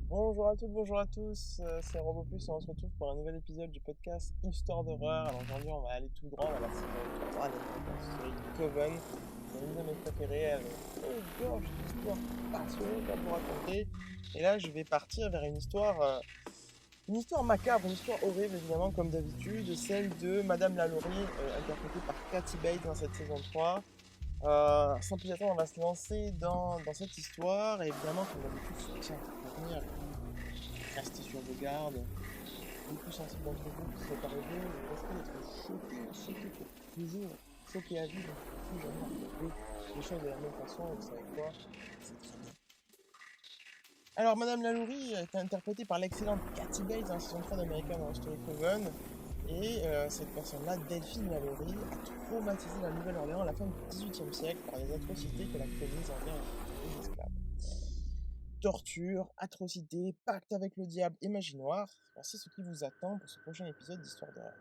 Bonjour à toutes, bonjour à tous, c'est RoboPlus et on se retrouve pour un nouvel épisode du podcast Histoire d'horreur. Alors aujourd'hui on va aller tout droit dans la saison 3 d'American History Coven. C'est une de mes préférées, elle gorge d'histoires passionnantes à vous raconter. Et là je vais partir vers une histoire macabre, une histoire horrible évidemment comme d'habitude, celle de Madame Lalaurie, interprétée par Kathy Bates dans cette saison 3. Sans plus attendre, on va se lancer dans cette histoire. Et évidemment, comme d'habitude, je tiens à vous prévenir, restez sur vos gardes. Les plus sensibles d'entre vous qui sont arrivés, risquez d'être choqués pour toujours, choqués à vie, donc plus jamais regarder les choses de la même façon. Et vous savez quoi? C'est très bien. Alors, Madame Lalaurie est interprétée par l'excellente Kathy Bates dans la saison 3 d'American Horror Story Coven. Et cette personne-là, Delphine Lalaurie, a traumatisé la Nouvelle-Orléans à la fin du XVIIIe siècle par des atrocités qu'elle a commises envers les esclaves. Torture, atrocités, pacte avec le diable et magie noire, voici ce qui vous attend pour ce prochain épisode d'Histoire d'horreur.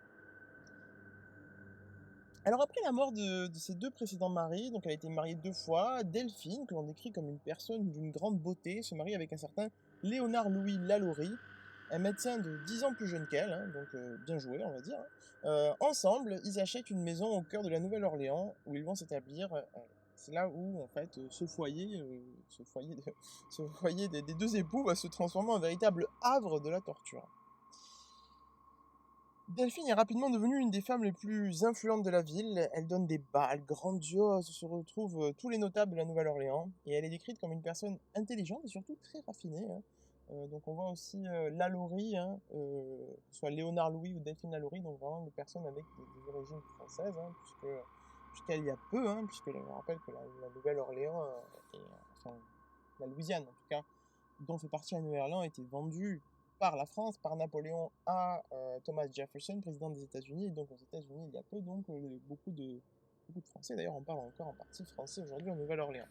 Alors après la mort de ses deux précédents maris, donc elle a été mariée 2 fois, Delphine, que l'on décrit comme une personne d'une grande beauté, se marie avec un certain Léonard Louis Lalaurie, un médecin de 10 ans plus jeune qu'elle, donc bien joué on va dire. Ensemble, ils achètent une maison au cœur de la Nouvelle-Orléans, où ils vont s'établir. C'est là où en fait ce foyer des deux époux va se transformer en véritable havre de la torture. Delphine est rapidement devenue une des femmes les plus influentes de la ville. Elle donne des bals grandioses, se retrouvent tous les notables de la Nouvelle-Orléans, et elle est décrite comme une personne intelligente et surtout très raffinée, hein. Donc on voit aussi Lalaurie, hein, soit Léonard Louis ou Delphine Lalaurie, donc vraiment des personnes avec des origines françaises, hein, jusqu'à il y a peu, hein, puisque je rappelle que la Nouvelle-Orléans, enfin la Louisiane en tout cas, dont fait partie la Nouvelle-Orléans, a été vendue par la France, par Napoléon à Thomas Jefferson, président des États-Unis, et donc aux États-Unis il y a peu, donc beaucoup de Français d'ailleurs on parle encore en partie français aujourd'hui en Nouvelle-Orléans.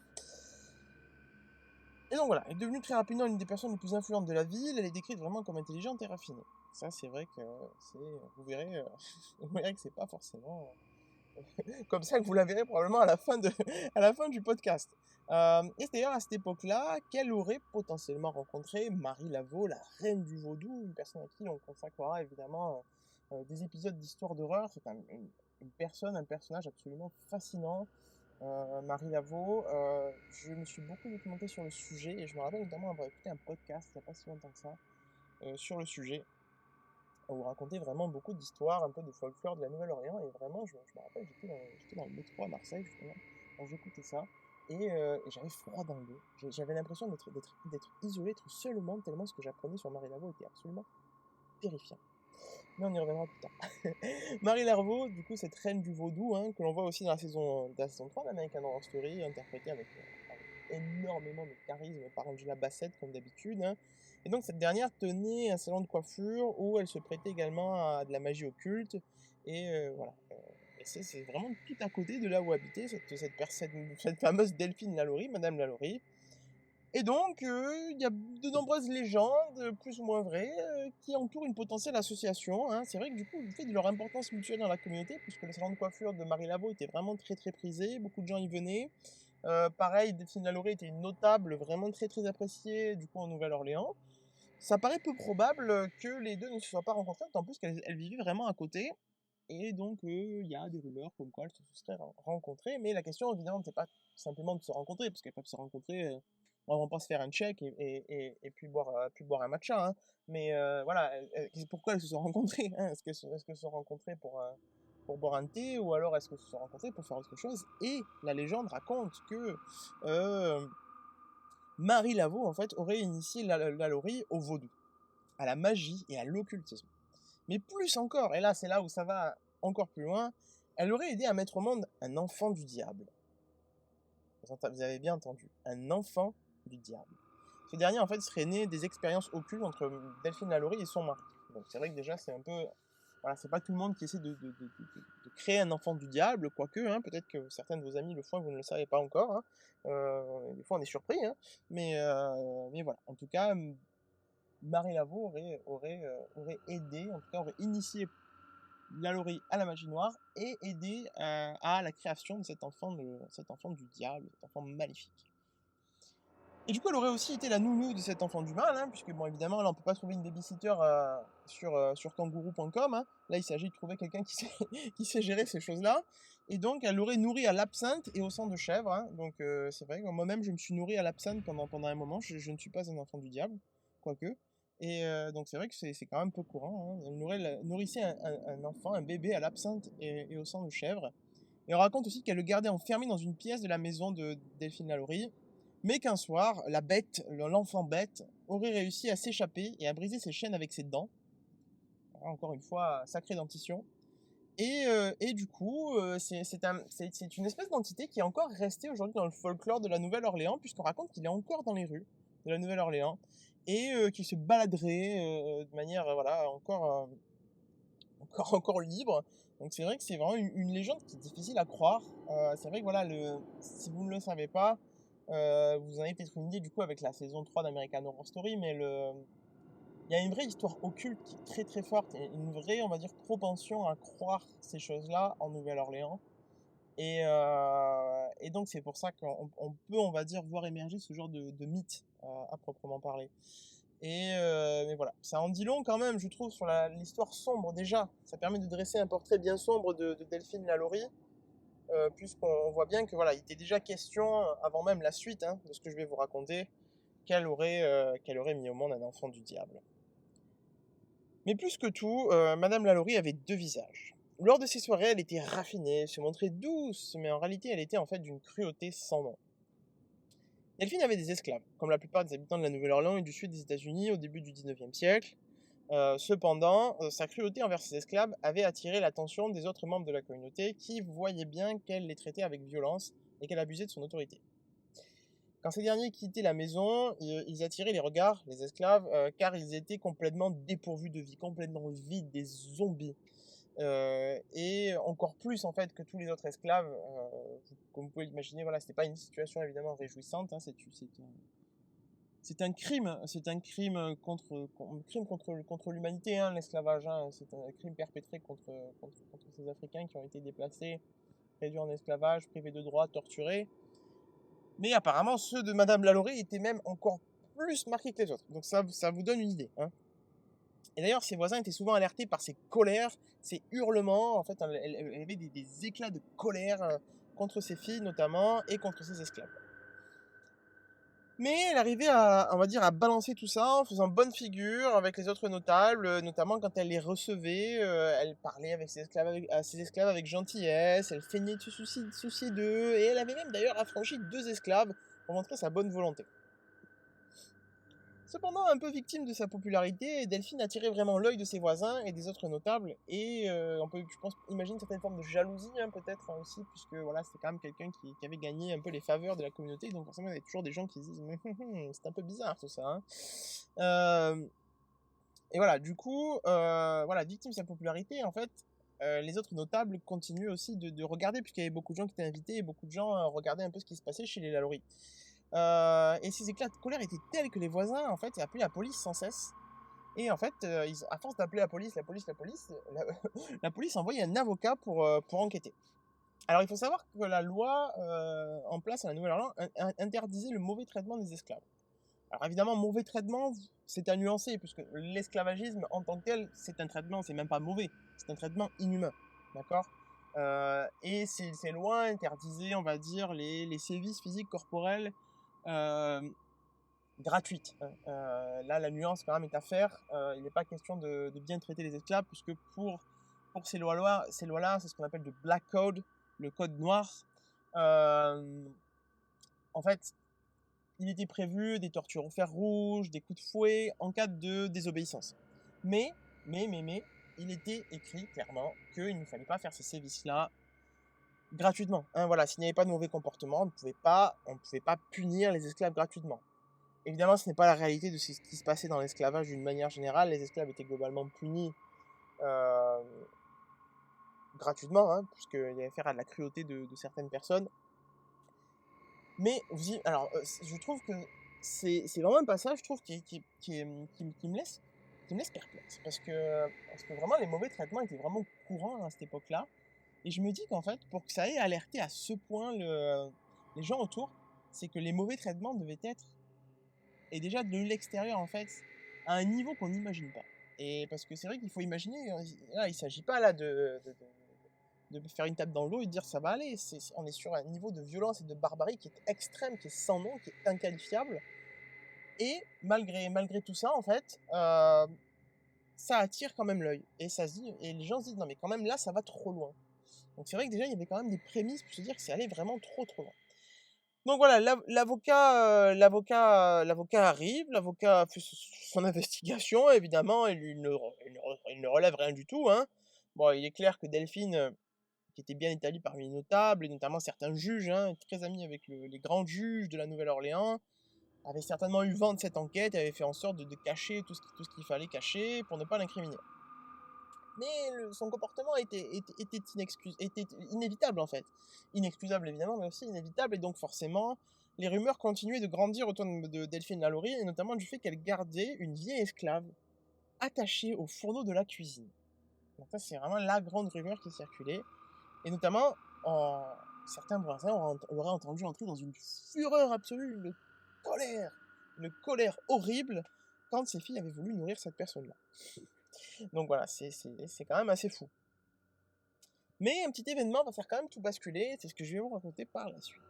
Et donc voilà, elle est devenue très rapidement une des personnes les plus influentes de la ville, elle est décrite vraiment comme intelligente et raffinée. Ça c'est vrai que vous verrez, vous verrez que c'est pas forcément comme ça que vous la verrez probablement à la fin, à la fin du podcast. Et c'est d'ailleurs à cette époque-là qu'elle aurait potentiellement rencontré Marie Laveau, la reine du vaudou, une personne à qui on consacrera évidemment des épisodes d'histoire d'horreur. C'est une personne, un personnage absolument fascinant. Marie Laveau, je me suis beaucoup documenté sur le sujet et je me rappelle notamment avoir écouté un podcast il n'y a pas si longtemps que ça sur le sujet où racontait vraiment beaucoup d'histoires, un peu de folklore de la Nouvelle-Orléans, et vraiment, je me rappelle, j'étais dans le métro à Marseille, justement, quand j'écoutais ça, et j'avais froid dans le dos. J'avais l'impression d'être isolé, d'être seul au monde, tellement ce que j'apprenais sur Marie Laveau était absolument terrifiant. Mais on y reviendra plus tard. Marie Laveau, du coup, cette reine du vaudou, hein, que l'on voit aussi dans la saison 3 d'American Horror Story, interprétée avec énormément de charisme par Angela Bassett, comme d'habitude, hein. Et donc, cette dernière tenait un salon de coiffure où elle se prêtait également à de la magie occulte. Et voilà. Et c'est vraiment tout à côté de là où habitait cette fameuse Delphine Lalaurie, Madame Lalaurie. Et donc, il y a de nombreuses légendes, plus ou moins vraies, qui entourent une potentielle association, hein. C'est vrai que du coup, du fait de leur importance mutuelle dans la communauté, puisque le salon de coiffure de Marie Laveau était vraiment très très prisé, beaucoup de gens y venaient. Pareil, Delphine Lalaurie était une notable, vraiment très très appréciée, du coup, en Nouvelle-Orléans. Ça paraît peu probable que les deux ne se soient pas rencontrés, d'autant plus qu'elles vivaient vraiment à côté. Et donc, il y a des rumeurs comme quoi elles se seraient rencontrées. Mais la question, évidemment, c'est pas simplement de se rencontrer, parce qu'elles peuvent se rencontrer, on va pas se faire un check et puis boire un matcha, hein. Mais voilà, pourquoi elles se sont rencontrées, hein? Est-ce qu'elles se sont rencontrées pour boire un thé, ou alors est-ce qu'elles se sont rencontrées pour faire autre chose? Et la légende raconte que Marie Laveau, en fait, aurait initié Lalaurie au vaudou, à la magie et à l'occultisme. Mais plus encore, et là c'est là où ça va encore plus loin, elle aurait aidé à mettre au monde un enfant du diable. Vous avez bien entendu, un enfant du diable. Ce dernier en fait serait né des expériences occultes entre Delphine Lalaurie et son mari. Donc c'est vrai que déjà c'est un peu... Voilà, c'est pas tout le monde qui essaie de créer un enfant du diable, quoique, hein, peut-être que certains de vos amis le font et vous ne le savez pas encore, hein. Des fois on est surpris, hein. Mais voilà, en tout cas, Marie Laveau aurait aidé, en tout cas aurait initié Lalaurie à la magie noire et aidé à la création de cet enfant du diable, cet enfant maléfique. Et du coup, elle aurait aussi été la nounou de cet enfant du mal, hein, puisque bon, évidemment, là, on peut pas trouver une babysitter sur kangourou.com, hein. Là, il s'agit de trouver quelqu'un qui sait, qui sait gérer ces choses-là. Et donc, elle l'aurait nourrie à l'absinthe et au sang de chèvre, hein. Donc, c'est vrai que moi-même, je me suis nourri à l'absinthe pendant un moment. Je ne suis pas un enfant du diable, quoique. Et donc, c'est vrai que c'est quand même peu courant, hein. Elle nourrissait un enfant, un bébé à l'absinthe et au sang de chèvre. Et on raconte aussi qu'elle le gardait enfermé dans une pièce de la maison de Delphine Lalaurie, mais qu'un soir, la bête, l'enfant bête, aurait réussi à s'échapper et à briser ses chaînes avec ses dents. Alors, encore une fois, sacrée dentition. Et du coup, c'est une espèce d'entité qui est encore restée aujourd'hui dans le folklore de la Nouvelle-Orléans, puisqu'on raconte qu'il est encore dans les rues de la Nouvelle-Orléans, et qu'il se baladerait de manière voilà, encore libre. Donc c'est vrai que c'est vraiment une légende qui est difficile à croire. C'est vrai que voilà, si vous ne le savez pas, vous en avez peut-être une idée du coup avec la saison 3 d'American Horror Story, mais il y a une vraie histoire occulte qui est très très forte, et une vraie, on va dire, propension à croire ces choses-là en Nouvelle-Orléans. Et donc c'est pour ça qu'on peut, on va dire, voir émerger ce genre de mythe à proprement parler. Mais voilà, ça en dit long quand même, je trouve, sur l'histoire sombre déjà. Ça permet de dresser un portrait bien sombre de Delphine Lalaurie, puisqu'on voit bien que voilà, il était déjà question, avant même la suite hein, de ce que je vais vous raconter, qu'elle aurait mis au monde un enfant du diable. Mais plus que tout, Madame Lalaurie avait deux visages. Lors de ses soirées, elle était raffinée, se montrait douce, mais en réalité, elle était en fait d'une cruauté sans nom. Delphine avait des esclaves, comme la plupart des habitants de la Nouvelle-Orléans et du sud des États-Unis au début du 19e siècle. Cependant, sa cruauté envers ses esclaves avait attiré l'attention des autres membres de la communauté qui voyaient bien qu'elle les traitait avec violence et qu'elle abusait de son autorité. Quand ces derniers quittaient la maison, ils attiraient les regards, les esclaves, car ils étaient complètement dépourvus de vie, complètement vides, des zombies. Et encore plus en fait que tous les autres esclaves, comme vous pouvez l'imaginer, voilà, c'était pas une situation évidemment réjouissante, hein, c'est un crime contre l'humanité, hein, l'esclavage, hein, c'est un crime perpétré contre ces Africains qui ont été déplacés, réduits en esclavage, privés de droits, torturés. Mais apparemment, ceux de Madame Lalaurie étaient même encore plus marqués que les autres. Donc ça vous donne une idée, hein. Et d'ailleurs, ses voisins étaient souvent alertés par ses colères, ses hurlements. En fait, elle avait des éclats de colère contre ses filles notamment et contre ses esclaves. Mais elle arrivait à, on va dire, à balancer tout ça en faisant bonne figure avec les autres notables, notamment quand elle les recevait. Elle parlait avec à ses esclaves avec gentillesse, elle feignait de se soucier d'eux, et elle avait même d'ailleurs affranchi 2 esclaves pour montrer sa bonne volonté. Cependant, un peu victime de sa popularité, Delphine attirait vraiment l'œil de ses voisins et des autres notables, et on peut, je pense, imaginer une certaine forme de jalousie, hein, peut-être hein, aussi, puisque voilà, c'était quand même quelqu'un qui avait gagné un peu les faveurs de la communauté, donc forcément, il y avait toujours des gens qui se disent, mais c'est un peu bizarre tout ça, hein. Et voilà, du coup, voilà, victime de sa popularité, en fait, les autres notables continuaient aussi de regarder, puisqu'il y avait beaucoup de gens qui étaient invités, et beaucoup de gens regardaient un peu ce qui se passait chez les Lalaurie. Et ces éclats de colère étaient tels que les voisins, en fait, appelaient la police sans cesse. Et en fait, à force d'appeler la police, la police envoyait un avocat pour enquêter. Alors, il faut savoir que la loi en place à la Nouvelle-Orléans interdisait le mauvais traitement des esclaves. Alors, évidemment, mauvais traitement, c'est à nuancer, puisque l'esclavagisme en tant que tel, c'est un traitement, c'est même pas mauvais, c'est un traitement inhumain. D'accord. Et ces lois interdisaient, on va dire, les sévices physiques corporels euh, gratuites, hein. Là, la nuance quand même est à faire. Il n'est pas question de bien traiter les esclaves, puisque pour ces lois-là, c'est ce qu'on appelle le Black Code, le code noir. En fait, il était prévu des tortures au fer rouge, des coups de fouet en cas de désobéissance. Mais, il était écrit clairement qu'il ne fallait pas faire ces sévices-là gratuitement, hein, voilà, s'il n'y avait pas de mauvais comportement, on ne pouvait pas punir les esclaves gratuitement. Évidemment, ce n'est pas la réalité de ce qui se passait dans l'esclavage d'une manière générale. Les esclaves étaient globalement punis euh, gratuitement, hein, puisqu'il y avait affaire à de la cruauté de certaines personnes. Mais alors, je trouve que c'est vraiment un passage, je trouve, qui me laisse perplexe. Parce que vraiment, les mauvais traitements étaient vraiment courants à cette époque-là. Et je me dis qu'en fait, pour que ça ait alerté à ce point les gens autour, c'est que les mauvais traitements devaient être est déjà de l'extérieur, en fait, à un niveau qu'on n'imagine pas. Et parce que c'est vrai qu'il faut imaginer, là, il s'agit pas là de faire une tape dans l'eau et de dire ça va aller. On est sur un niveau de violence et de barbarie qui est extrême, qui est sans nom, qui est inqualifiable. Et malgré tout ça, en fait, ça attire quand même l'œil. Et ça se dit, et les gens se disent non mais quand même là, ça va trop loin. Donc c'est vrai que déjà il y avait quand même des prémices pour se dire que c'est allé vraiment trop loin. Donc voilà, l'avocat arrive, l'avocat fait son investigation, évidemment, et lui, il ne relève rien du tout, hein. Bon, il est clair que Delphine, qui était bien établie parmi les notables, et notamment certains juges, hein, très amis avec les grands juges de la Nouvelle-Orléans, avait certainement eu vent de cette enquête et avait fait en sorte de cacher tout ce qu'il fallait cacher pour ne pas l'incriminer. Mais son comportement était inévitable en fait. Inexcusable évidemment, mais aussi inévitable, et donc forcément, les rumeurs continuaient de grandir autour de Delphine Lalaurie, et notamment du fait qu'elle gardait une vieille esclave attachée au fourneau de la cuisine. Donc ça, c'est vraiment la grande rumeur qui circulait, et notamment, certains voisins l'auraient entendu entrer dans une fureur absolue, une colère horrible, quand ses filles avaient voulu nourrir cette personne-là. Donc voilà, c'est quand même assez fou. Mais un petit événement va faire quand même tout basculer, c'est ce que je vais vous raconter par la suite.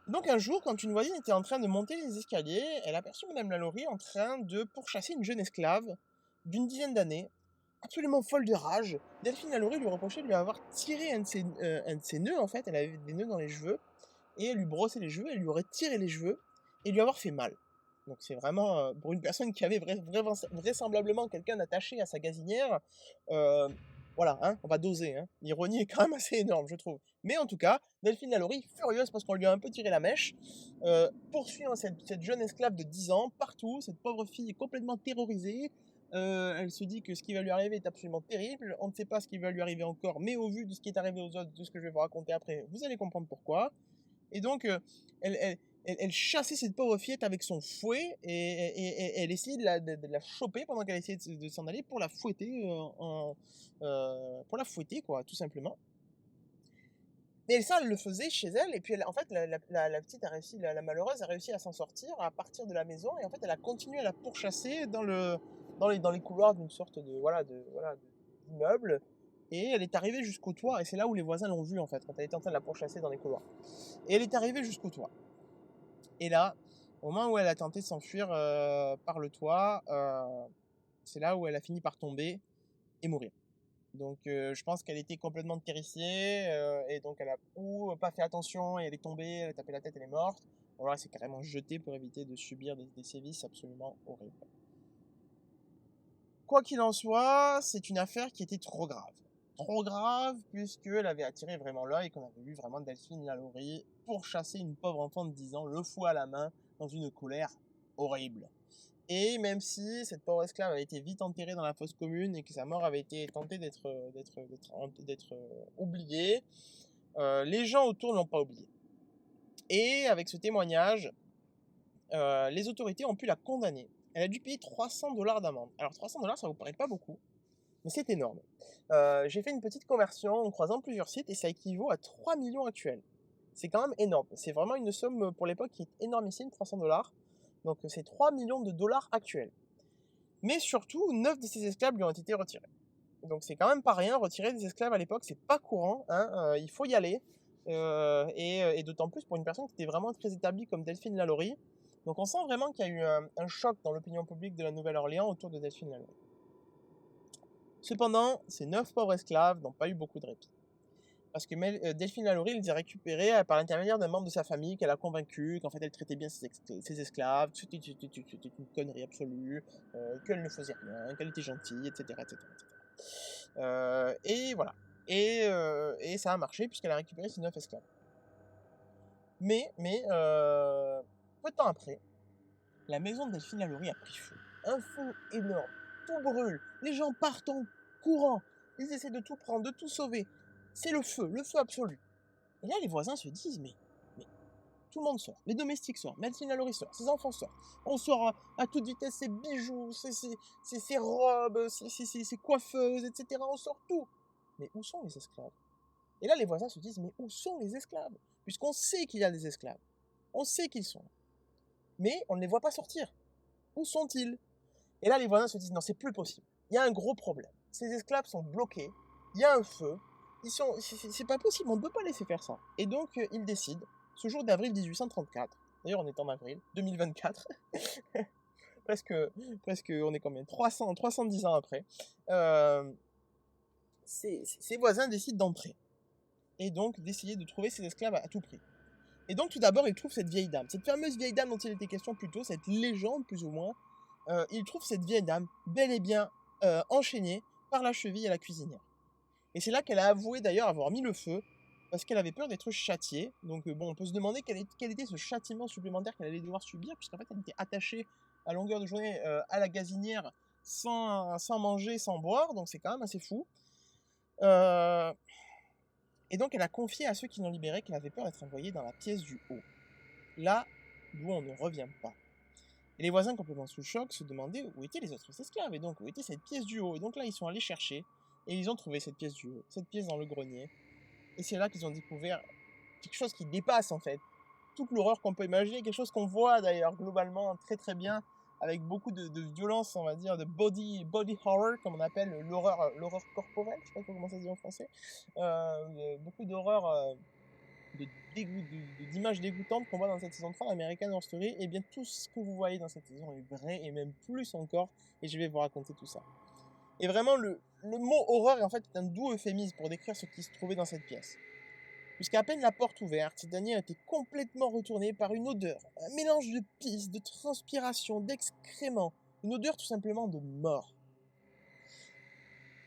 Donc un jour, quand une voisine était en train de monter les escaliers, elle aperçut Madame Lalaurie en train de pourchasser une jeune esclave d'une dizaine d'années, absolument folle de rage. Delphine Lalaurie lui reprochait de lui avoir tiré un de ses nœuds, en fait, elle avait des nœuds dans les cheveux, et elle lui brossait les cheveux, elle lui aurait tiré les cheveux, et lui avoir fait mal. Donc c'est vraiment, pour une personne qui avait vraisemblablement quelqu'un attaché à sa gazinière, euh, voilà, hein, on va doser. Hein. L'ironie est quand même assez énorme, je trouve. Mais en tout cas, Delphine Lalaurie, furieuse parce qu'on lui a un peu tiré la mèche, poursuit cette jeune esclave de 10 ans partout. Cette pauvre fille est complètement terrorisée. Elle se dit que ce qui va lui arriver est absolument terrible. On ne sait pas ce qui va lui arriver encore, mais au vu de ce qui est arrivé aux autres, de ce que je vais vous raconter après, vous allez comprendre pourquoi. Et donc, elle chassait cette pauvre fillette avec son fouet, et elle essayait de la choper pendant qu'elle essayait de s'en aller pour la fouetter, quoi, tout simplement. Et ça, elle le faisait chez elle, et puis en fait, la petite a réussi, la malheureuse a réussi à s'en sortir, à partir de la maison, et en fait, elle a continué à la pourchasser dans les couloirs d'une sorte d'immeuble, et elle est arrivée jusqu'au toit, et c'est là où les voisins l'ont vue, en fait, quand elle était en train de la pourchasser dans les couloirs. Et elle est arrivée jusqu'au toit. Et là, au moment où elle a tenté de s'enfuir par le toit, c'est là où elle a fini par tomber et mourir. Donc je pense qu'elle était complètement terrifiée, et donc elle a pas fait attention, et elle est tombée, elle a tapé la tête, elle est morte. Ou alors elle s'est carrément jetée pour éviter de subir des sévices absolument horribles. Quoi qu'il en soit, c'est une affaire qui était trop grave. Trop grave, puisqu'elle avait attiré vraiment l'œil, qu'on avait vu vraiment Delphine Lalaurie pour chasser une pauvre enfant de 10 ans, le fouet à la main, dans une colère horrible. Et même si cette pauvre esclave avait été vite enterrée dans la fosse commune et que sa mort avait été tentée d'être oubliée, les gens autour ne l'ont pas oublié. Et avec ce témoignage, les autorités ont pu la condamner. Elle a dû payer 300 $ d'amende. Alors 300 $, ça vous paraît pas beaucoup, mais c'est énorme. J'ai fait une petite conversion en croisant plusieurs sites, et ça équivaut à 3 millions actuels. C'est quand même énorme. C'est vraiment une somme pour l'époque qui est énormissime, 300 $. Donc c'est 3 millions de dollars actuels. Mais surtout, 9 de ces esclaves lui ont été retirés. Donc c'est quand même pas rien, retirer des esclaves à l'époque, c'est pas courant, hein, il faut y aller. Et d'autant plus pour une personne qui était vraiment très établie comme Delphine Lalaurie. Donc on sent vraiment qu'il y a eu un choc dans l'opinion publique de la Nouvelle-Orléans autour de Delphine Lalaurie. Cependant, ces 9 pauvres esclaves n'ont pas eu beaucoup de répit. Parce que Delphine Lalaurie les a récupérés par l'intermédiaire d'un membre de sa famille qu'elle a convaincu qu'en fait elle traitait bien ses esclaves, c'était une connerie absolue, qu'elle ne faisait rien, qu'elle était gentille, etc. Et voilà. Et ça a marché puisqu'elle a récupéré ses 9 esclaves. Mais peu de temps après, la maison de Delphine Lalaurie a pris feu. Un feu énorme, tout brûle, les gens partent en courant, ils essaient de tout prendre, de tout sauver. C'est le feu absolu. Et là, les voisins se disent, mais tout le monde sort, les domestiques sortent, Delphine Lalaurie sort, ses enfants sortent. On sort à toute vitesse ses bijoux, ses robes, ses coiffeuses, etc. On sort tout. Mais où sont les esclaves? Et là, les voisins se disent, mais où sont les esclaves? Puisqu'on sait qu'il y a des esclaves. On sait qu'ils sont là. mais on ne les voit pas sortir. Où sont-ils? Et là, les voisins se disent, non, c'est plus possible. Il y a un gros problème. Ces esclaves sont bloqués, il y a un feu, c'est pas possible, on ne peut pas laisser faire ça. Et donc, ils décident, ce jour d'avril 1834, d'ailleurs on est en avril 2024, presque, on est combien 310 ans après, ces voisins décident d'entrer, et donc d'essayer de trouver ces esclaves à tout prix. Et donc tout d'abord, ils trouvent cette vieille dame, cette fameuse vieille dame dont il était question plus tôt, cette légende plus ou moins. Ils trouvent cette vieille dame bel et bien enchaînée par la cheville à la cuisinière. Et c'est là qu'elle a avoué d'ailleurs avoir mis le feu, parce qu'elle avait peur d'être châtiée. Donc bon, on peut se demander quel était ce châtiment supplémentaire qu'elle allait devoir subir, puisqu'en fait elle était attachée à longueur de journée à la gazinière sans manger, sans boire, donc c'est quand même assez fou. Et donc elle a confié à ceux qui l'ont libérée qu'elle avait peur d'être envoyée dans la pièce du haut, là d'où on ne revient pas. Et les voisins, complètement sous le choc, se demandaient où étaient les autres esclaves, et donc où était cette pièce du haut. Et donc là, ils sont allés chercher, et ils ont trouvé cette pièce du haut, cette pièce dans le grenier. Et c'est là qu'ils ont découvert quelque chose qui dépasse, en fait, toute l'horreur qu'on peut imaginer, quelque chose qu'on voit d'ailleurs globalement très très bien, avec beaucoup de violence, on va dire, de body horror, comme on appelle l'horreur corporelle, je sais pas comment ça se dit en français. Beaucoup d'horreur, d'images dégoûtantes qu'on voit dans cette saison 3 d'American Horror Story. Et bien tout ce que vous voyez dans cette saison est vrai, et même plus encore, et je vais vous raconter tout ça. Et vraiment, le mot horreur est en fait un doux euphémisme pour décrire ce qui se trouvait dans cette pièce. Puisqu'à peine la porte ouverte, cette dernière était complètement retournée par une odeur, un mélange de pisse, de transpiration, d'excréments, une odeur tout simplement de mort.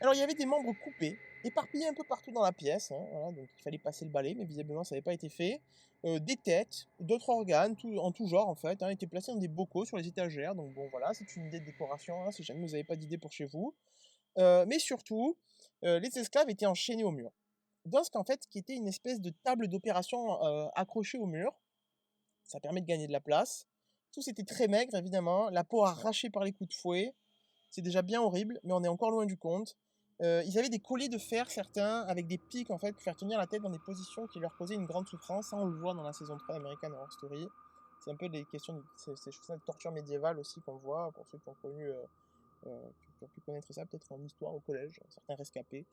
Alors il y avait des membres coupés, éparpillés un peu partout dans la pièce, hein, voilà, donc il fallait passer le balai, mais visiblement ça n'avait pas été fait. Des têtes, d'autres organes, en tout genre en fait, étaient placés dans des bocaux sur les étagères, donc bon voilà, c'est une idée de décoration, hein, si jamais vous n'avez pas d'idée pour chez vous. Mais surtout, les esclaves étaient enchaînés au mur. Dans ce qu'en fait, qui était une espèce de table d'opération accrochée au mur, ça permet de gagner de la place. Tous étaient très maigres évidemment, la peau arrachée par les coups de fouet, c'est déjà bien horrible, mais on est encore loin du compte. Ils avaient des colliers de fer, certains, avec des pics, en fait, pour faire tenir la tête dans des positions qui leur causaient une grande souffrance. Ça, on le voit dans la saison 3 d'American Horror Story. C'est un peu des questions de de torture médiévale aussi qu'on voit, pour ceux qui ont connu, qui ont pu connaître ça, peut-être en histoire au collège, certains rescapés.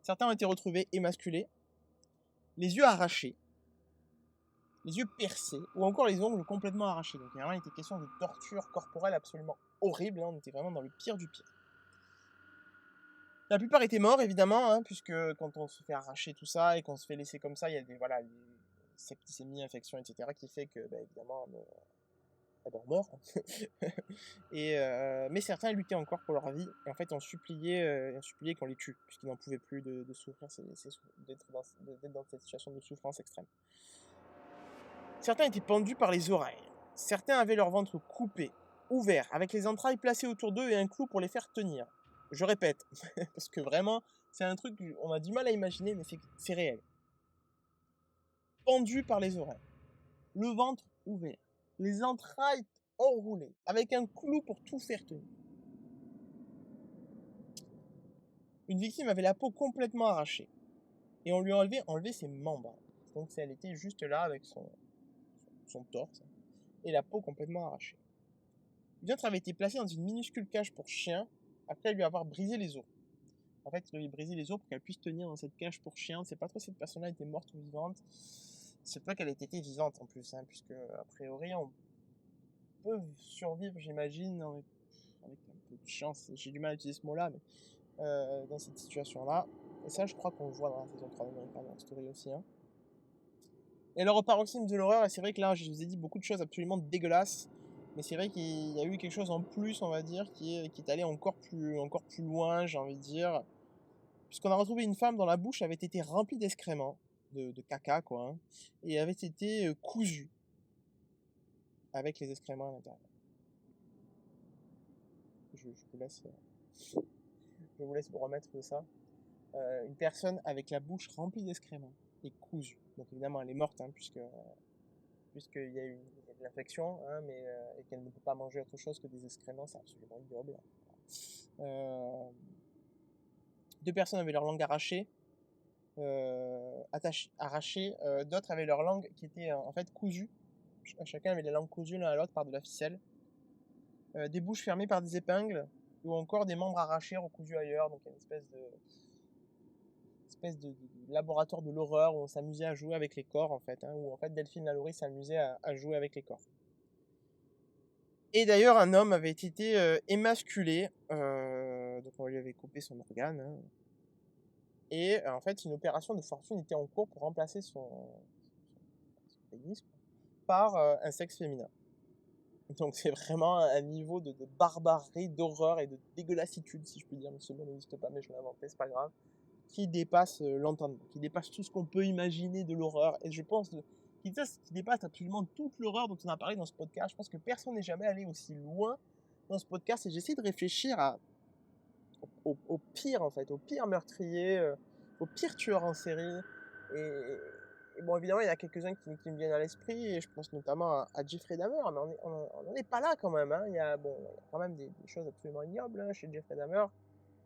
Certains ont été retrouvés émasculés, les yeux arrachés, les yeux percés, ou encore les ongles complètement arrachés. Donc, vraiment, il était question de torture corporelle absolument horrible, hein. On était vraiment dans le pire du pire. La plupart étaient morts, évidemment, hein, puisque quand on se fait arracher tout ça et qu'on se fait laisser comme ça, il y a des septicémie, infection, etc., qui fait que, évidemment, on meurt. Mais certains luttaient encore pour leur vie, et en fait, on suppliait qu'on les tue, puisqu'ils n'en pouvaient plus de souffrir, d'être dans cette situation de souffrance extrême. Certains étaient pendus par les oreilles. Certains avaient leur ventre coupé, ouvert, avec les entrailles placées autour d'eux et un clou pour les faire tenir. Je répète, parce que vraiment, c'est un truc qu'on a du mal à imaginer, mais c'est réel. Pendus par les oreilles, le ventre ouvert, les entrailles enroulées, avec un clou pour tout faire tenir. Une victime avait la peau complètement arrachée, et on lui a enlevé ses membres. Donc elle était juste là avec son torse, et la peau complètement arrachée. Une autre avait été placée dans une minuscule cage pour chien, après lui avoir brisé les os. En fait, il lui avait brisé les os pour qu'elle puisse tenir dans cette cage pour chien. On ne sait pas trop si cette personne-là était morte ou vivante. C'est pas qu'elle ait été vivante en plus, hein, puisque a priori on peut survivre, j'imagine, avec un peu de chance. J'ai du mal à utiliser ce mot-là, mais dans cette situation-là. Et ça, je crois qu'on le voit dans la saison 3 d'American Horror Story aussi. Hein. Et alors, au paroxysme de l'horreur, et c'est vrai que là, je vous ai dit beaucoup de choses absolument dégueulasses. Mais c'est vrai qu'il y a eu quelque chose en plus, on va dire, qui est allé encore plus loin, j'ai envie de dire. Puisqu'on a retrouvé une femme dont la bouche avait été remplie d'excréments, de caca, quoi, hein, et avait été cousue avec les excréments à l'intérieur. Je vous laisse vous remettre de ça. Une personne avec la bouche remplie d'excréments et cousue. Donc évidemment, elle est morte, hein, puisqu'il y a eu de l'infection, hein, et qu'elle ne peut pas manger autre chose que des excréments, c'est absolument ignoble. Deux personnes avaient leur langue arrachée, arrachée, d'autres avaient leur langue qui était en fait cousue Chacun avait les langues cousues l'un à l'autre par de la ficelle. Des bouches fermées par des épingles, ou encore des membres arrachés recousus ailleurs. Donc il y a une espèce de laboratoire de l'horreur où on s'amusait à jouer avec les corps, en fait, hein, où en fait Delphine Lalaurie s'amusait à jouer avec les corps. Et d'ailleurs, un homme avait été émasculé, donc on lui avait coupé son organe, hein. Et en fait, une opération de fortune était en cours pour remplacer son pénis par un sexe féminin. Donc c'est vraiment un niveau de barbarie, d'horreur et de dégueulassitude, si je peux dire, mais ce mot n'existe pas, mais je l'ai inventé, c'est pas grave, qui dépasse l'entendement, qui dépasse tout ce qu'on peut imaginer de l'horreur, et je pense qui dépasse absolument toute l'horreur dont on a parlé dans ce podcast. Je pense que personne n'est jamais allé aussi loin dans ce podcast, et j'essaie de réfléchir au pire, en fait, au pire meurtrier, au pire tueur en série, et bon, évidemment, il y en a quelques-uns qui me viennent à l'esprit, et je pense notamment à Jeffrey Dahmer, mais on n'en est pas là quand même, hein. Il y a quand même des choses absolument ignobles, hein, chez Jeffrey Dahmer,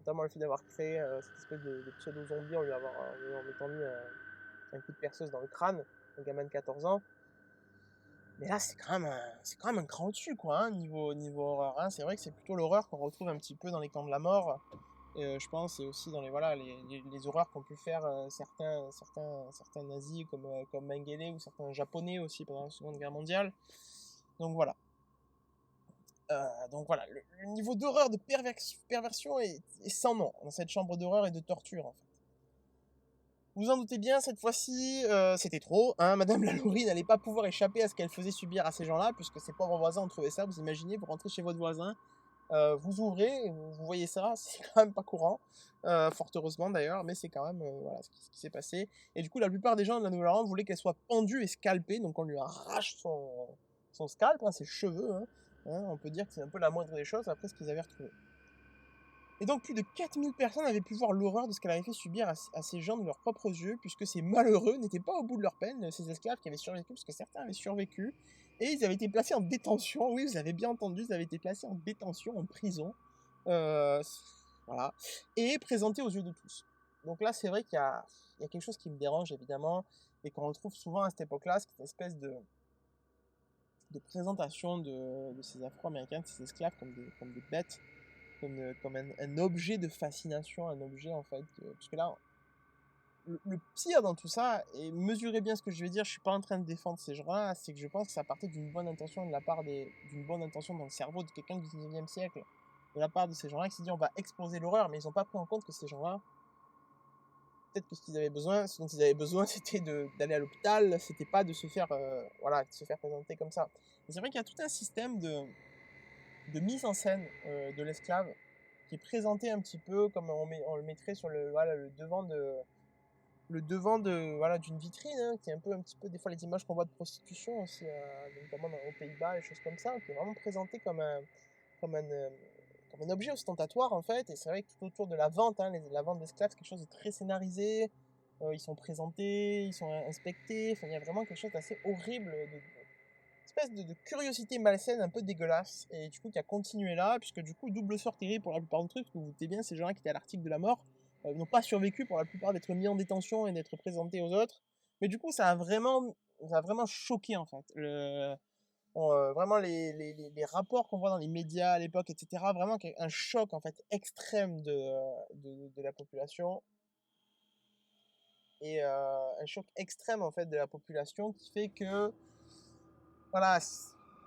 notamment le fait d'avoir créé cette espèce de pseudo-zombie en lui mettant mis un coup de perceuse dans le crâne, un gamin de 14 ans. Mais là, c'est quand même un cran au-dessus, quoi, hein, niveau horreur, hein. C'est vrai que c'est plutôt l'horreur qu'on retrouve un petit peu dans les camps de la mort, je pense, et aussi dans les horreurs qu'ont pu faire certains nazis comme Mengele, ou certains japonais aussi pendant la Seconde Guerre mondiale. Donc voilà. Le niveau d'horreur, de perversion est sans nom dans cette chambre d'horreur et de torture, en fait. Vous en doutez bien, cette fois-ci, c'était trop, hein. Madame Lalaurie n'allait pas pouvoir échapper à ce qu'elle faisait subir à ces gens-là, puisque ses pauvres voisins ont trouvé ça. Vous imaginez, vous rentrez chez votre voisin, vous ouvrez, vous voyez ça, c'est quand même pas courant, fort heureusement d'ailleurs, mais c'est quand même voilà ce qui s'est passé. Et du coup, la plupart des gens de la Nouvelle-Orléans voulaient qu'elle soit pendue et scalpée, donc on lui arrache son scalp, hein, ses cheveux, hein. On peut dire que c'est un peu la moindre des choses après ce qu'ils avaient retrouvé. Et donc plus de 4000 personnes avaient pu voir l'horreur de ce qu'elle avait fait subir à ces gens de leurs propres yeux, puisque ces malheureux n'étaient pas au bout de leur peine, ces esclaves qui avaient survécu, parce que certains avaient survécu, et ils avaient été placés en détention. Oui, vous avez bien entendu, ils avaient été placés en détention, en prison, euh, voilà, et présentés aux yeux de tous. Donc là, c'est vrai il y a quelque chose qui me dérange, évidemment, et qu'on retrouve souvent à cette époque-là, cette espèce de présentation de ces Afro-Américains, de ces esclaves comme des bêtes, comme un objet de fascination, un objet en fait, parce que là, le pire dans tout ça, et mesurez bien ce que je vais dire, je suis pas en train de défendre ces gens-là, c'est que je pense que ça partait d'une bonne intention de la part d'une bonne intention dans le cerveau de quelqu'un du 19e siècle, de la part de ces gens-là qui s'est dit on va exposer l'horreur, mais ils ont pas pris en compte que ces gens-là, peut-être que ce dont ils avaient besoin, c'était d'aller à l'hôpital, c'était pas de se faire, voilà, de se faire présenter comme ça. Et c'est vrai qu'il y a tout un système de mise en scène de l'esclave qui est présenté un petit peu comme on le mettrait sur le devant de voilà d'une vitrine, hein, qui est un petit peu des fois les images qu'on voit de prostitution aussi, notamment aux Pays-Bas, et choses comme ça, qui est vraiment présenté comme un euh, comme un objet ostentatoire en fait. Et c'est vrai que tout autour de la vente, hein, la vente d'esclaves, c'est quelque chose de très scénarisé. Ils sont présentés, ils sont inspectés, enfin, il y a vraiment quelque chose d'assez horrible, espèce de curiosité malsaine un peu dégueulasse, et du coup qui a continué là, puisque du coup double sort terrible pour la plupart d'entre eux, parce que vous vous doutez bien, ces gens-là qui étaient à l'article de la mort n'ont pas survécu pour la plupart d'être mis en détention et d'être présentés aux autres. Mais du coup ça a vraiment choqué en fait vraiment les rapports qu'on voit dans les médias à l'époque, etc. Vraiment un choc en fait extrême de la population, et un choc extrême en fait de la population qui fait que voilà,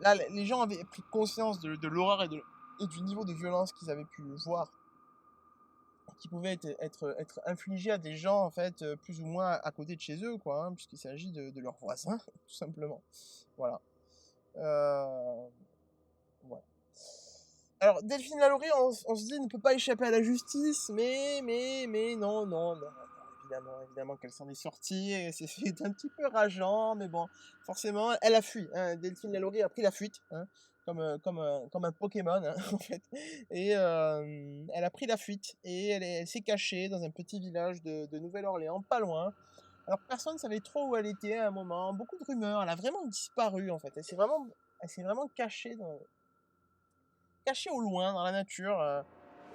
là, les gens avaient pris conscience de l'horreur et du niveau de violence qu'ils avaient pu voir, qui pouvait être infligé à des gens, en fait, plus ou moins à côté de chez eux, quoi, hein, puisqu'il s'agit de leurs voisins, tout simplement. Voilà. Euh, voilà. Alors, Delphine Lalaurie, on se dit, ne peut pas échapper à la justice, mais non, évidemment qu'elle s'en est sortie, et c'est un petit peu rageant, mais bon, forcément, elle a fui, hein. Delphine Lalaurie a pris la fuite, hein, comme un Pokémon, hein, en fait, et elle a pris la fuite, et elle s'est cachée dans un petit village de Nouvelle-Orléans, pas loin. Alors, personne ne savait trop où elle était à un moment, beaucoup de rumeurs, elle a vraiment disparu, en fait, elle s'est vraiment cachée au loin dans la nature,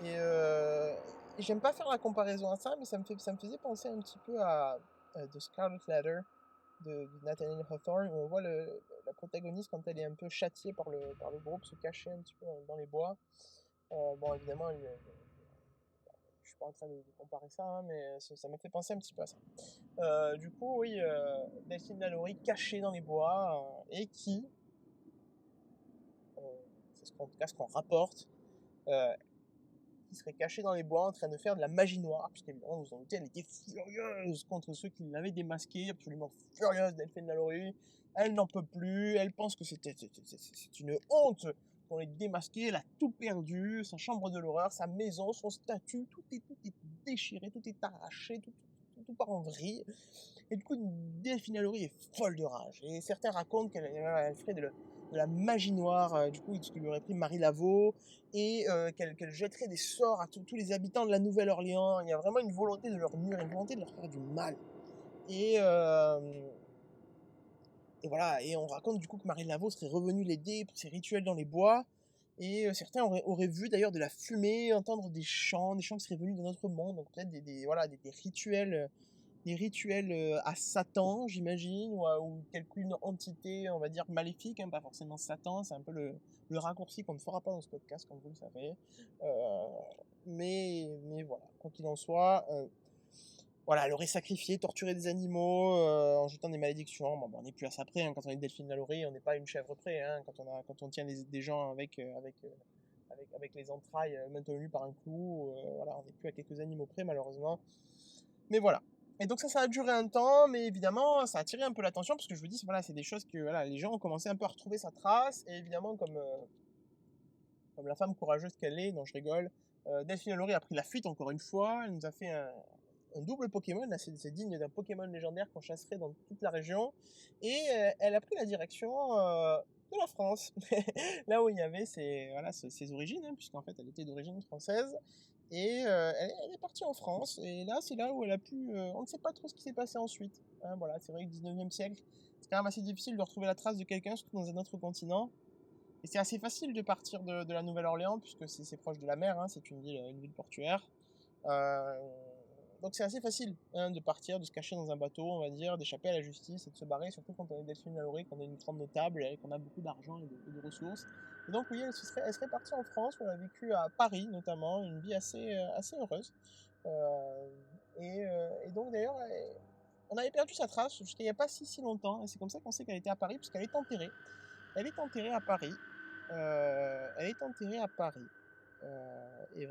et, euh, et j'aime pas faire la comparaison à ça, mais ça me faisait penser un petit peu à The Scarlet Letter de Nathaniel Hawthorne, où on voit la la protagoniste, quand elle est un peu châtiée par le groupe, se cacher un petit peu dans les bois. Bon, évidemment, je suis pas en train de comparer ça, hein, mais ça m'a fait penser un petit peu à ça. Du coup, oui, Delphine Lalaurie cachée dans les bois, et euh, c'est en tout cas ce qu'on rapporte, euh, qui serait cachée dans les bois en train de faire de la magie noire, puisqu'évidemment, vous en doutez, elle était furieuse contre ceux qui l'avaient démasquée, absolument furieuse Delphine Lalaurie. Elle n'en peut plus, elle pense que c'est une honte qu'on l'ait démasquée, elle a tout perdu, sa chambre de l'horreur, sa maison, son statut, tout est déchiré, tout est arraché, tout part en vrille. Et du coup, Delphine Lalaurie est folle de rage. Et certains racontent qu'elle ferait de la magie noire, du coup, ce que lui aurait pris Marie Laveau, et qu'elle jetterait des sorts à tous les habitants de la Nouvelle-Orléans. Il y a vraiment une volonté de leur nuire, une volonté de leur faire du mal. Et, et voilà, et on raconte du coup que Marie Laveau serait revenue l'aider pour ses rituels dans les bois. Et certains auraient vu d'ailleurs de la fumée, entendre des chants qui seraient venus d'un autre monde, donc peut-être voilà, des rituels à Satan, j'imagine, ou quelqu'une entité, on va dire, maléfique, hein, pas forcément Satan, c'est un peu le raccourci qu'on ne fera pas dans ce podcast, comme vous le savez. Euh, mais voilà, quoi qu'il en soit, voilà, elle aurait sacrifié, torturé des animaux en jetant des malédictions. Bon, on n'est plus à ça près, hein, quand on est Delphine Lalaurie, on n'est pas une chèvre près, hein, quand on tient des gens avec les entrailles maintenues par un clou, voilà, on n'est plus à quelques animaux près, malheureusement. Mais voilà. Et donc ça a duré un temps, mais évidemment, ça a attiré un peu l'attention, parce que je vous dis, voilà, c'est des choses que voilà, les gens ont commencé un peu à retrouver sa trace, et évidemment, comme la femme courageuse qu'elle est, dont je rigole, Delphine Lalaurie a pris la fuite encore une fois, elle nous a fait un double Pokémon, là c'est digne d'un Pokémon légendaire qu'on chasserait dans toute la région, et elle a pris la direction de la France, là où il y avait ses origines, hein, puisqu'en fait elle était d'origine française, et elle est partie en France, et là c'est là où elle a pu, on ne sait pas trop ce qui s'est passé ensuite, hein, voilà, c'est vrai que 19e siècle, c'est quand même assez difficile de retrouver la trace de quelqu'un, surtout dans un autre continent. Et c'est assez facile de partir de la Nouvelle-Orléans, puisque c'est proche de la mer, hein, c'est une ville portuaire. Euh, donc c'est assez facile, hein, de partir, de se cacher dans un bateau, on va dire, d'échapper à la justice et de se barrer, surtout quand on est Delphine Lalaurie, qu'on est une femme notable et qu'on a beaucoup d'argent et de ressources. Et donc oui, elle serait partie en France, où elle a vécu à Paris notamment, une vie assez heureuse. Euh, et donc d'ailleurs, on avait perdu sa trace jusqu'à il n'y a pas si longtemps, et c'est comme ça qu'on sait qu'elle était à Paris, puisqu'elle est enterrée. Elle est enterrée à Paris. Elle est enterrée à Paris. Et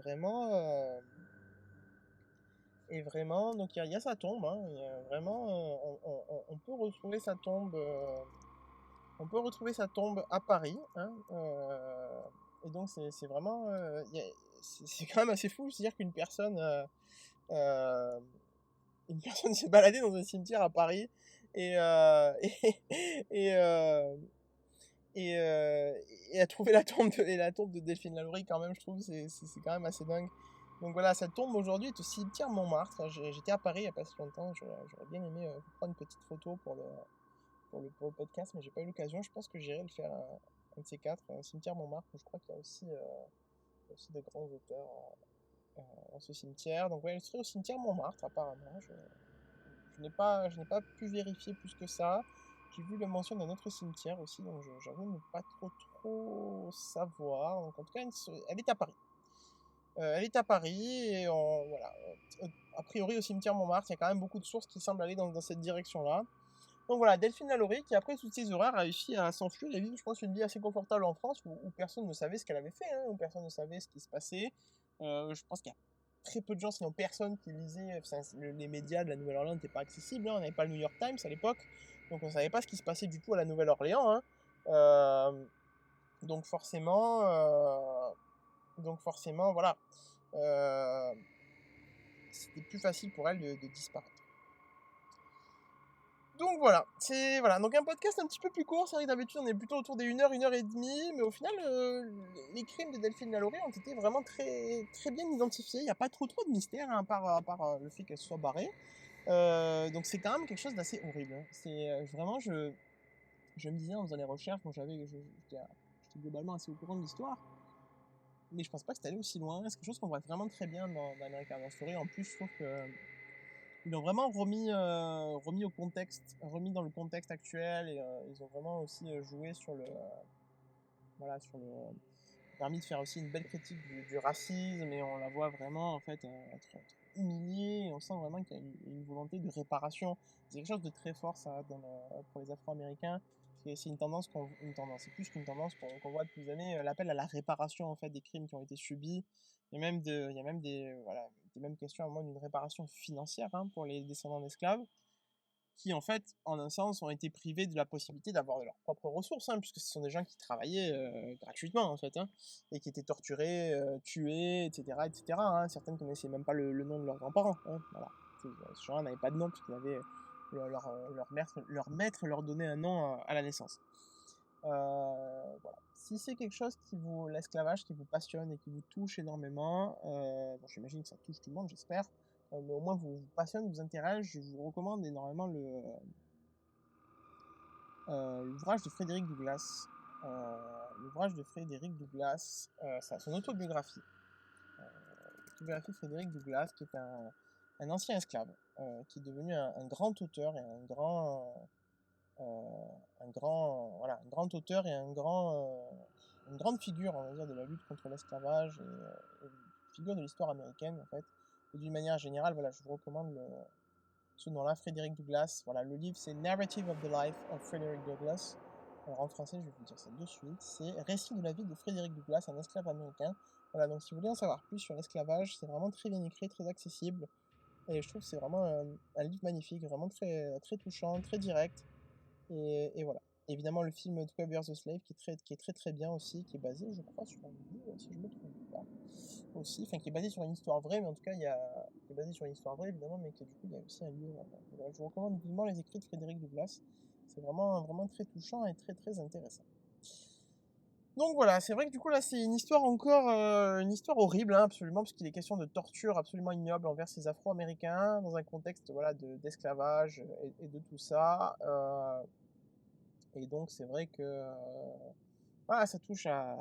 vraiment, donc il y a sa tombe, hein, il y a vraiment, on peut retrouver sa tombe, on peut retrouver sa tombe à Paris, hein, et donc c'est vraiment, c'est quand même assez fou, c'est-à-dire euh, une personne s'est baladée dans un cimetière à Paris et et, euh, et, euh, et a trouvé la tombe de Delphine Lalaurie, quand même, je trouve, c'est quand même assez dingue. Donc voilà, cette tombe aujourd'hui est au cimetière Montmartre. J'étais à Paris il n'y a pas si longtemps, j'aurais bien aimé prendre une petite photo pour le podcast, mais j'ai pas eu l'occasion. Je pense que j'irai le faire un de ces quatre, cimetière Montmartre, où je crois qu'il y a aussi de grands auteurs dans ce cimetière. Donc ouais, elle serait au cimetière Montmartre apparemment. Je n'ai pas pu vérifier plus que ça. J'ai vu la mention d'un autre cimetière aussi, donc j'avoue ne pas trop savoir. Donc en tout cas, elle est à Paris. Elle est à Paris et voilà. A priori au cimetière Montmartre, il y a quand même beaucoup de sources qui semblent aller dans cette direction-là. Donc voilà, Delphine Lalaurie qui après toutes ces horreurs a réussi à s'enfuir et vivre, je pense, une vie assez confortable en France, où personne ne savait ce qu'elle avait fait, hein, où personne ne savait ce qui se passait. Je pense qu'il y a très peu de gens, sinon personne, qui lisait, enfin, les médias de la Nouvelle-Orléans n'étaient pas accessibles, hein, on n'avait pas le New York Times à l'époque, donc on ne savait pas ce qui se passait du tout à la Nouvelle-Orléans, hein. Euh, donc forcément, voilà, euh, c'était plus facile pour elle de disparaître. Donc voilà, donc un podcast un petit peu plus court, c'est vrai que d'habitude on est plutôt autour des 1 heure et demie, mais au final les crimes de Delphine Lalaurie ont été vraiment très bien identifiés, il n'y a pas trop de mystère, hein, à part le fait qu'elle soit barrée. Donc c'est quand même quelque chose d'assez horrible, hein. C'est vraiment, je me disais en faisant les recherches, bon, j'étais globalement assez au courant de l'histoire, mais je pense pas que c'était allé aussi loin, c'est quelque chose qu'on voit vraiment très bien dans American Horror Story. En plus je trouve que ils l'ont vraiment remis au contexte, remis dans le contexte actuel, et ils ont vraiment aussi joué sur le, voilà, sur le, permis de faire aussi une belle critique du racisme, et on la voit vraiment en fait être humiliée, et on sent vraiment qu'il y a une volonté de réparation. C'est quelque chose de très fort ça pour les Afro-Américains. C'est une tendance, c'est plus qu'une tendance qu'on voit depuis des années, l'appel à la réparation en fait des crimes qui ont été subis. Il y a même voilà, des mêmes questions à un moment d'une réparation financière, hein, pour les descendants d'esclaves, qui en fait, en un sens, ont été privés de la possibilité d'avoir de leurs propres ressources, hein, puisque ce sont des gens qui travaillaient gratuitement en fait, hein, et qui étaient torturés, tués, etc., etc., hein. Certains ne connaissaient même pas le nom de leurs grands-parents, hein, voilà. Ces gens-là n'avaient pas de nom puisqu'ils avaient leur maître leur donnait un nom à la naissance. Voilà. Si c'est quelque chose l'esclavage qui vous passionne et qui vous touche énormément, bon, j'imagine que ça touche tout le monde, j'espère, mais au moins vous passionne, vous intéresse, je vous recommande énormément l'ouvrage de Frédéric Douglass. L'ouvrage de Frédéric Douglass, c'est son autobiographie. L'autobiographie de Frédéric Douglass, qui est un ancien esclave, qui est devenu un grand auteur et un grand auteur et une grande figure, on va dire, de la lutte contre l'esclavage, et une figure de l'histoire américaine, en fait. Et d'une manière générale, voilà, je vous recommande ce nom-là, Frédéric Douglass. Voilà, le livre, c'est Narrative of the Life of Frederick Douglass. Alors, en français, je vais vous dire ça de suite. C'est Récit de la vie de Frédéric Douglass, un esclave américain. Voilà, donc si vous voulez en savoir plus sur l'esclavage, c'est vraiment très bien écrit, très accessible. Et je trouve que c'est vraiment un livre magnifique, vraiment très, très touchant, très direct. Et voilà. Évidemment, le film 12 Years a Slave, qui est très très bien aussi, qui est basé, je crois, sur un livre, si je me trompe pas. Aussi, enfin, qui est basé sur une histoire vraie, mais en tout cas, qui est basé sur une histoire vraie, évidemment, mais qui, du coup, il y a aussi un livre. Voilà, je vous recommande vivement les écrits de Frédéric Douglass. C'est vraiment, vraiment très touchant et très très intéressant. Donc voilà, c'est vrai que du coup là c'est une histoire encore, une histoire horrible, hein, absolument, parce qu'il est question de torture absolument ignoble envers ces Afro-Américains dans un contexte, voilà, d'esclavage, et de tout ça. Et donc c'est vrai que voilà, ça touche à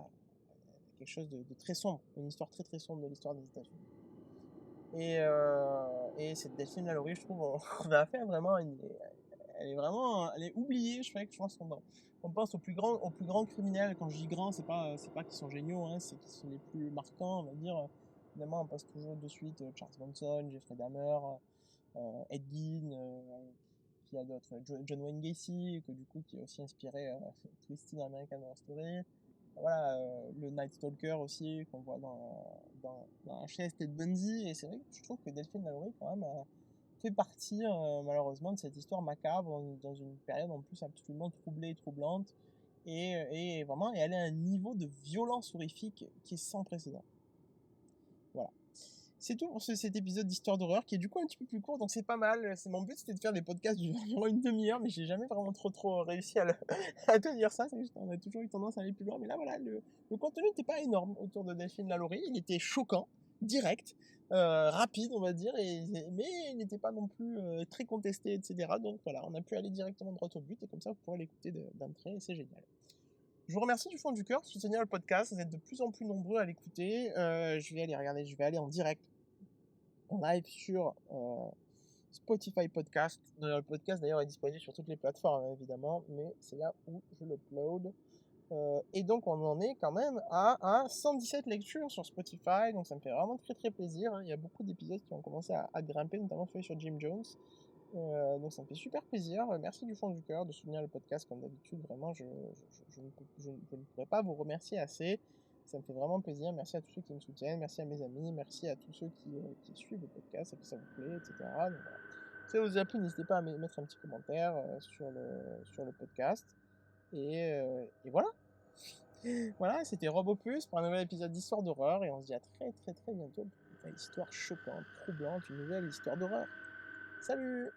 quelque chose de très sombre, une histoire très très sombre de l'histoire des États-Unis. Et cette Delphine Lalaurie, je trouve, on a affaire vraiment à elle est oubliée. Je pense qu'on pense aux plus grands criminels. Quand je dis grands, c'est pas qu'ils sont géniaux, hein, c'est qu'ils sont les plus marquants, on va dire. Évidemment, on passe toujours de suite Charles Manson, Jeffrey Dahmer, Ed Gein, qui a d'autres, John Wayne Gacy, qui a aussi inspiré Twisted American Horror Story. Voilà, le Night Stalker aussi, qu'on voit dans HS Ted Bundy. Et c'est vrai que je trouve que Delphine Lalaurie, quand même, fait partie, malheureusement, de cette histoire macabre, dans une période en plus absolument troublée et troublante. Et vraiment, et elle a un niveau de violence horrifique qui est sans précédent. Voilà. C'est tout pour cet épisode d'Histoire d'horreur, qui est du coup un petit peu plus court, donc c'est pas mal. Mon but, c'était de faire des podcasts d'environ une demi-heure, mais j'ai jamais vraiment trop réussi à tenir ça. On a toujours eu tendance à aller plus loin, mais là voilà, le contenu n'était pas énorme autour de Delphine Lalaurie. Il était choquant, direct, rapide, on va dire, mais il n'était pas non plus très contesté, etc. Donc voilà, on a pu aller directement droit au but, et comme ça vous pourrez l'écouter d'un trait, et c'est génial. Je vous remercie du fond du cœur de soutenir le podcast. Vous êtes de plus en plus nombreux à l'écouter. Je vais aller en direct, en live, sur Spotify Podcast. Le podcast d'ailleurs est disponible sur toutes les plateformes, hein, évidemment, mais c'est là où je l'upload. Et donc on en est quand même à 117 lectures sur Spotify, donc ça me fait vraiment très très plaisir, hein. Il y a beaucoup d'épisodes qui ont commencé à grimper, notamment celui sur Jim Jones. Donc ça me fait super plaisir. Merci du fond du cœur de soutenir le podcast comme d'habitude. Vraiment, je ne pourrais pas vous remercier assez. Ça me fait vraiment plaisir. Merci à tous ceux qui me soutiennent. Merci à mes amis. Merci à tous ceux qui suivent le podcast et que ça vous plaît, etc. Donc, voilà. Si ça vous a plu, n'hésitez pas à mettre un petit commentaire sur le podcast. Et voilà. Voilà, c'était Robopus pour un nouvel épisode d'Histoire d'horreur. Et on se dit à très très très bientôt pour une nouvelle histoire choquante, troublante, une nouvelle histoire d'horreur. Salut!